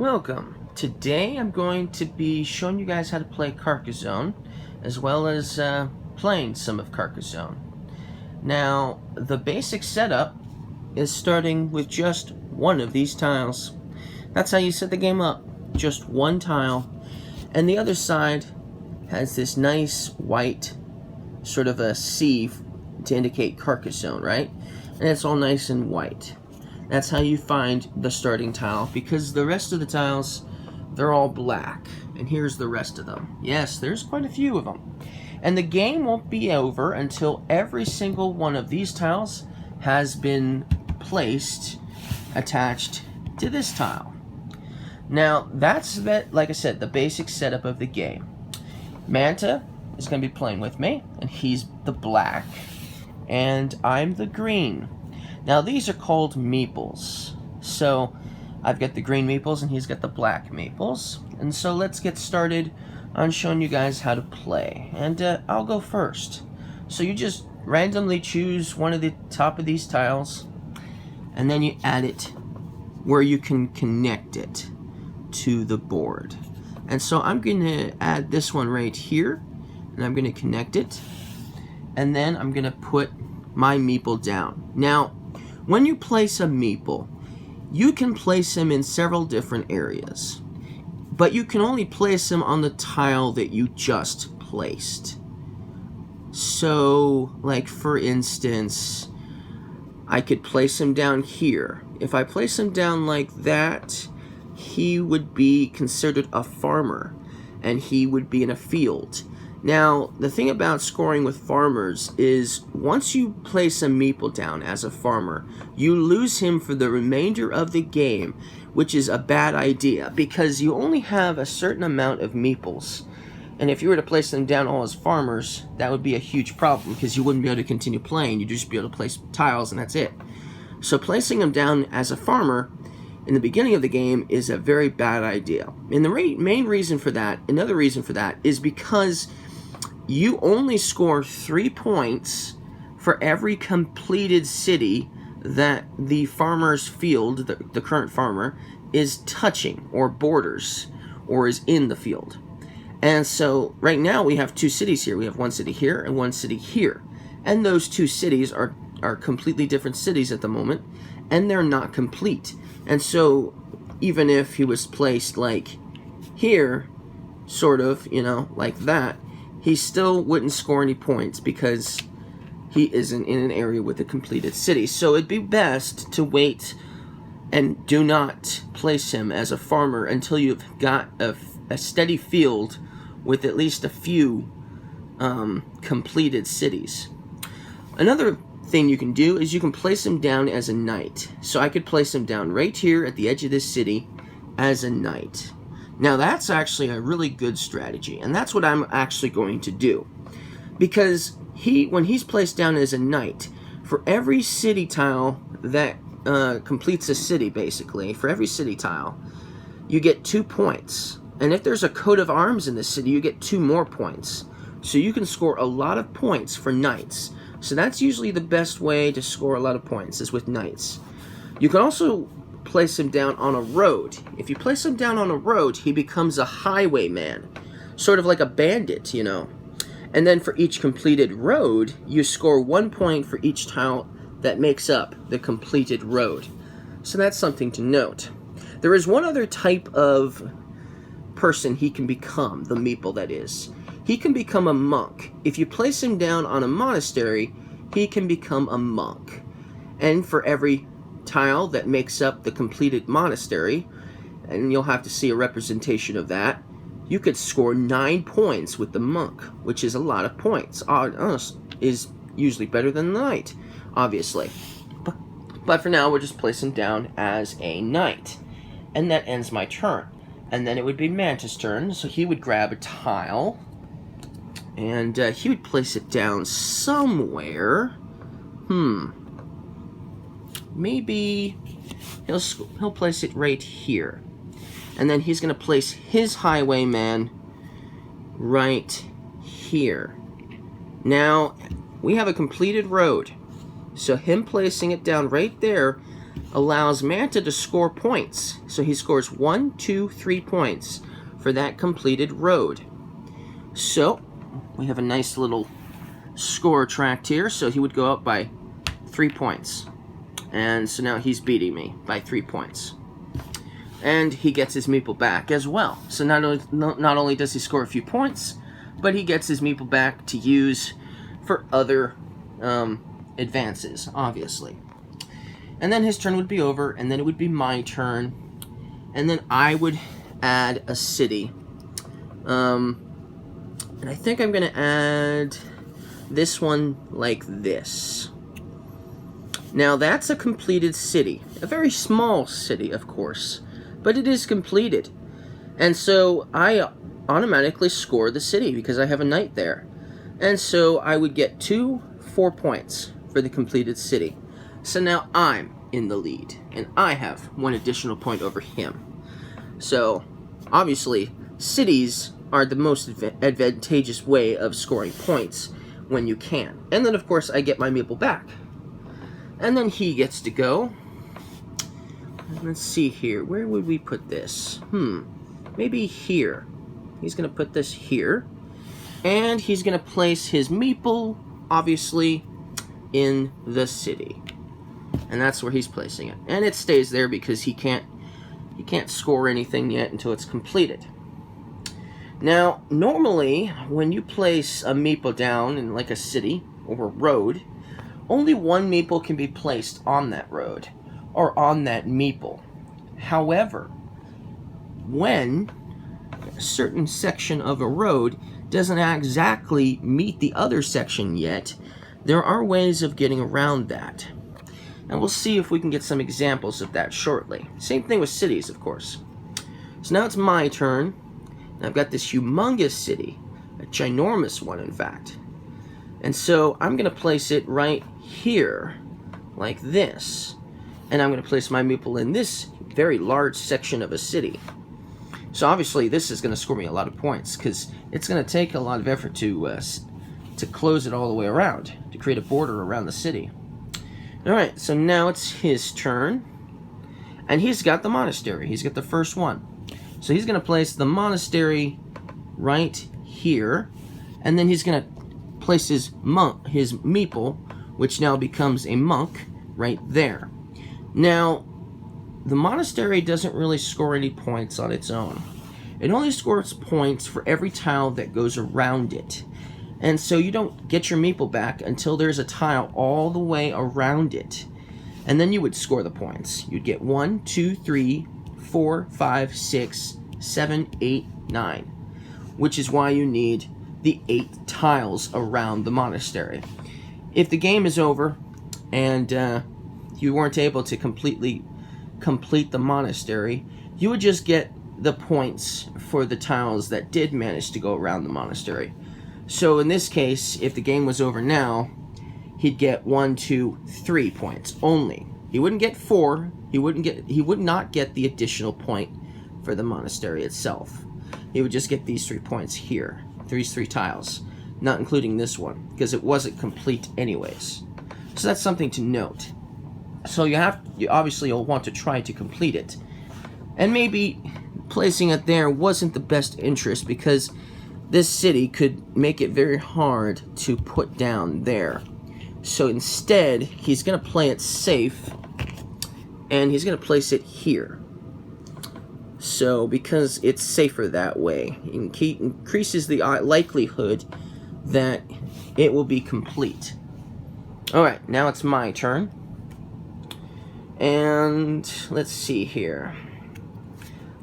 Welcome. Today I'm going to be showing you guys how to play Carcassonne, as well as playing some of Carcassonne. Now, the basic setup is starting with just one of these tiles. That's how you set the game up, just one tile. And the other side has this nice white sort of a C to indicate Carcassonne, right? And it's all nice and white. That's how you find the starting tile, because the rest of the tiles, they're all black. And here's the rest of them. Yes, there's quite a few of them. And the game won't be over until every single one of these tiles has been placed, attached to this tile. Now, that's, like I said, the basic setup of the game. Manta is going to be playing with me, and he's the black, and I'm the green. Now, these are called meeples. So, I've got the green meeples, and he's got the black meeples. And so, let's get started on showing you guys how to play. And I'll go first. So, you just randomly choose one of the top of these tiles, and then you add it where you can connect it to the board. And so, I'm going to add this one right here, and I'm going to connect it. And then I'm going to put my meeple down. Now, when you place a meeple, you can place him in several different areas, but you can only place him on the tile that you just placed. So, like for instance, I could place him down here. If I place him down like that, he would be considered a farmer, and he would be in a field. Now, the thing about scoring with farmers is once you place a meeple down as a farmer, you lose him for the remainder of the game, which is a bad idea because you only have a certain amount of meeples. And if you were to place them down all as farmers, that would be a huge problem because you wouldn't be able to continue playing. You'd just be able to place tiles and that's it. So placing them down as a farmer in the beginning of the game is a very bad idea. And the main reason for that, another reason for that, is because you only score 3 points for every completed city that the farmer's field, the current farmer, is touching or borders or is in the field. And so right now we have 2 cities here. We have 1 city here and 1 city here. And those 2 cities are completely different cities at the moment, and they're not complete. And so even if he was placed like here, sort of, you know, like that, he still wouldn't score any points because he isn't in an area with a completed city. So it'd be best to wait and do not place him as a farmer until you've got a steady field with at least a few completed cities. Another thing you can do is you can place him down as a knight. So I could place him down right here at the edge of this city as a knight. Now that's actually a really good strategy, and that's what I'm actually going to do. Because when he's placed down as a knight, for every city tile that completes a city, basically, for every city tile, you get 2 points. And if there's a coat of arms in the city, you get 2 more points. So you can score a lot of points for knights. So that's usually the best way to score a lot of points, is with knights. You can also place him down on a road. If you place him down on a road, he becomes a highwayman, sort of like a bandit, you know. And then for each completed road, you score 1 point for each tile that makes up the completed road. So that's something to note. There is one other type of person he can become, the meeple that is. He can become a monk. If you place him down on a monastery, he can become a monk. And for every tile that makes up the completed monastery, and you'll have to see a representation of that, you could score 9 points with the monk, which is a lot of points. Is usually better than the knight, obviously. But for now, we'll just place him down as a knight. And that ends my turn. And then it would be Manta's turn, so he would grab a tile, and he would place it down somewhere. Maybe he'll place it right here. And then he's going to place his highwayman right here. Now, we have a completed road. So him placing it down right there allows Manta to score points. So he scores 1, 2, 3 points for that completed road. So we have a nice little score tracked here. So he would go up by 3 points. And so now he's beating me by 3 points. And he gets his meeple back as well. So not only does he score a few points, but he gets his meeple back to use for other advances, obviously. And then his turn would be over, and then it would be my turn. And then I would add a city. And I think I'm going to add this one like this. Now that's a completed city. A very small city, of course. But it is completed. And so I automatically score the city because I have a knight there. And so I would get 4 points for the completed city. So now I'm in the lead. And I have 1 additional point over him. So obviously cities are the most advantageous way of scoring points when you can. And then of course I get my meeple back. And then he gets to go. Let's see here. Where would we put this? Maybe here. He's going to put this here. And he's going to place his meeple, obviously, in the city. And that's where he's placing it. And it stays there because he can't score anything yet until it's completed. Now, normally, when you place a meeple down in like a city or a road, only 1 meeple can be placed on that road or on that meeple. However, when a certain section of a road doesn't exactly meet the other section yet, there are ways of getting around that. And we'll see if we can get some examples of that shortly. Same thing with cities, of course. So now it's my turn. And I've got this humongous city, a ginormous one, in fact. And so I'm going to place it right here, like this. And I'm going to place my meeple in this very large section of a city. So obviously this is going to score me a lot of points because it's going to take a lot of effort to close it all the way around, to create a border around the city. Alright, so now it's his turn. And he's got the monastery. He's got the first one. So he's going to place the monastery right here. And then he's going to place his meeple, which now becomes a monk, right there. Now, the monastery doesn't really score any points on its own. It only scores points for every tile that goes around it. And so you don't get your meeple back until there's a tile all the way around it. And then you would score the points. You'd get 1, 2, 3, 4, 5, 6, 7, 8, 9. Which is why you need the 8 tiles around the monastery. If the game is over and you weren't able to completely complete the monastery, you would just get the points for the tiles that did manage to go around the monastery. So in this case, if the game was over now, he'd get 1, 2, 3 points only. He wouldn't get 4. He would not get the additional point for the monastery itself. He would just get these 3 points here, these 3 tiles, not including this one, because it wasn't complete anyways. So that's something to note. So you obviously you'll want to try to complete it. And maybe placing it there wasn't the best interest because this city could make it very hard to put down there. So instead, he's going to play it safe and he's going to place it here. So because it's safer that way, it increases the likelihood that it will be complete. Alright, now it's my turn. And let's see here.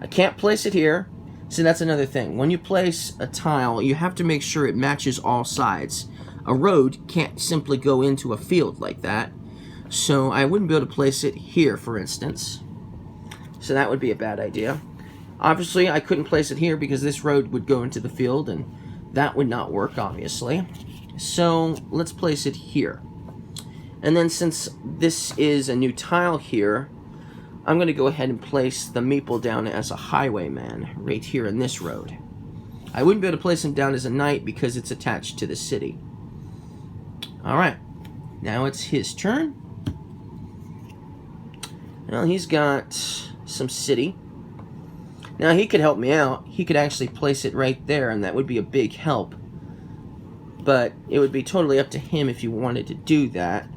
I can't place it here. See, that's another thing. When you place a tile, you have to make sure it matches all sides. A road can't simply go into a field like that. So I wouldn't be able to place it here, for instance. So that would be a bad idea. Obviously, I couldn't place it here because this road would go into the field, and that would not work, obviously. So let's place it here. And then since this is a new tile here, I'm going to go ahead and place the meeple down as a highwayman right here in this road. I wouldn't be able to place him down as a knight because it's attached to the city. Alright, now it's his turn. Well, he's got some city. Now, he could help me out. He could actually place it right there, and that would be a big help. But it would be totally up to him if he wanted to do that.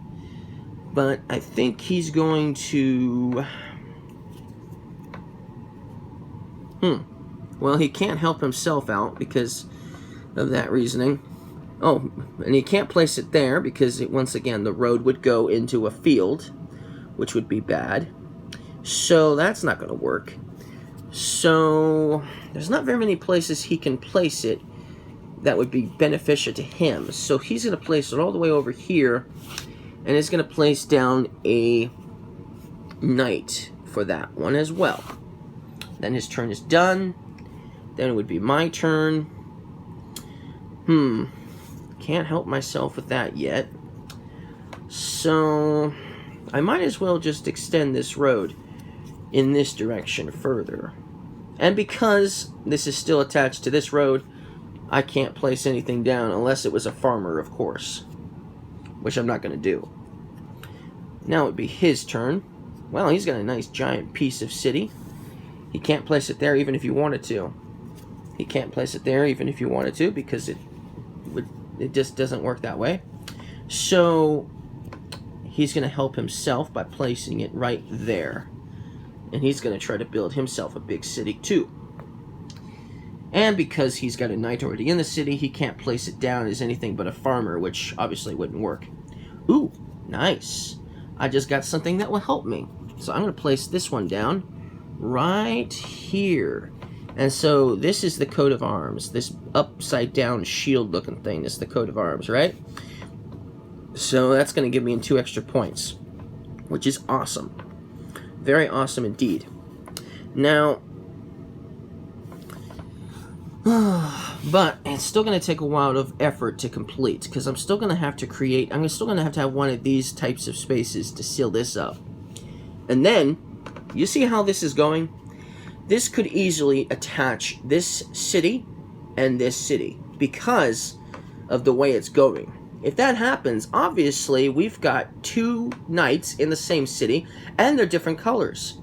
But I think he's going to... Well, he can't help himself out because of that reasoning. Oh, and he can't place it there because, once again, the road would go into a field, which would be bad. So that's not going to work. So there's not very many places he can place it that would be beneficial to him. So he's going to place it all the way over here, and he's going to place down a knight for that one as well. Then his turn is done. Then it would be my turn. Can't help myself with that yet. So I might as well just extend this road in this direction further. And because this is still attached to this road, I can't place anything down unless it was a farmer, of course. Which I'm not going to do. Now it would be his turn. Well, he's got a nice giant piece of city. He can't place it there even if you wanted to. He can't place it there even if you wanted to because it just doesn't work that way. So he's going to help himself by placing it right there. And he's going to try to build himself a big city too. And because he's got a knight already in the city, he can't place it down as anything but a farmer, which obviously wouldn't work. Ooh, nice. I just got something that will help me. So I'm going to place this one down right here. And so this is the coat of arms. This upside down shield looking thing is the coat of arms, right? So that's going to give me 2 extra points, which is awesome. Very awesome indeed. Now, but it's still going to take a while of effort to complete, because I'm still going to have to create, I'm still going to have one of these types of spaces to seal this up. And then, you see how this is going? This could easily attach this city and this city, because of the way it's going. If that happens, obviously, we've got 2 knights in the same city, and they're different colors.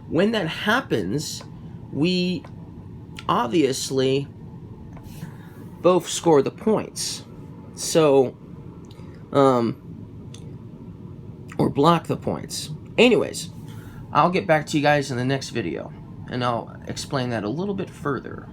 When that happens, we obviously both score the points. So, or block the points. Anyways, I'll get back to you guys in the next video, and I'll explain that a little bit further.